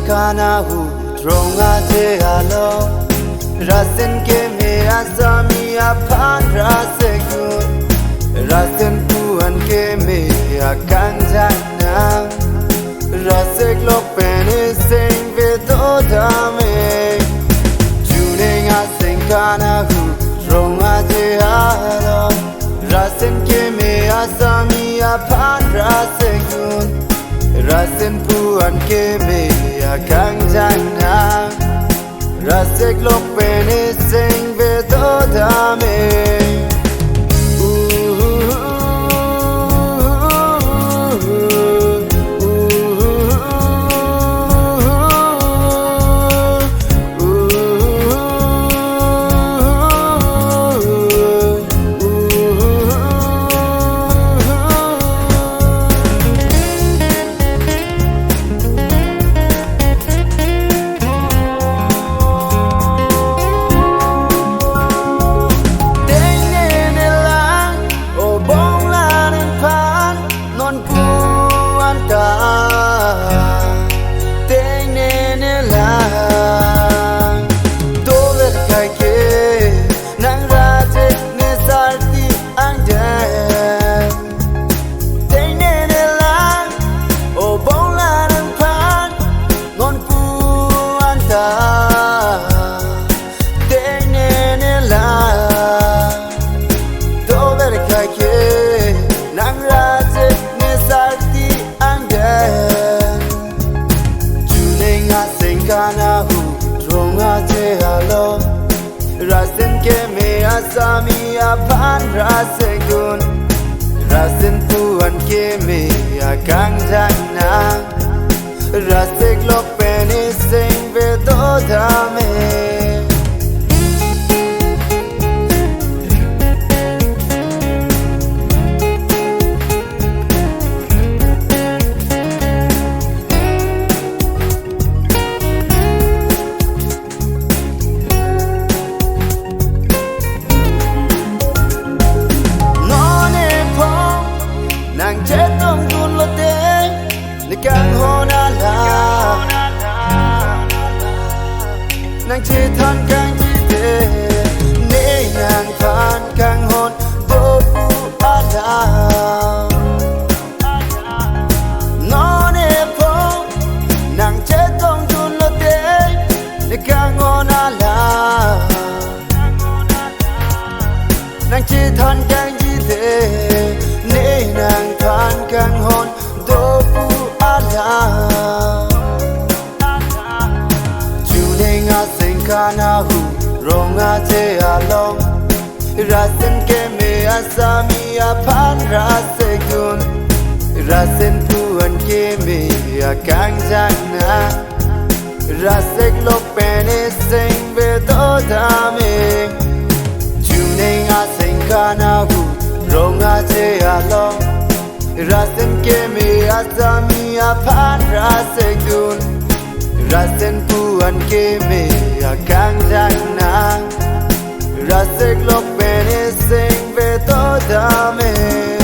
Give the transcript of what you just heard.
kana hu dronga te alo rasen ke me asami apan rasekun rasen puan ke me akanjana rasek lok pene sing ve to dame juninga sing kana hu dronga te alo rasen ke me asami apan rasekun rasen puan ke me akanjana rasek lok pene sing ve to dame kana hu dronga te alo rasen ke me asami apan rasekun rasen puan ke me akanjana rasek lok pene sing ve to dame càng hôn ala nàng chỉ than càng chỉ để nê nàng than càng hôn vô phụ ala nó nè phong nàng chết trong chun lo té càng hôn ala nàng chỉ than càng chỉ để nê nàng than càng hôn vô phụ juninga sing kana hu ronga te along rasen ke me asami apan rasekun rasen puan ke me akanjana rasek lok pene sing ve to dame juninga sing kana hu ronga te along rasen ke me asami apan rasekun rasen puan ke me akanjana rasek lok pene sing ve to dame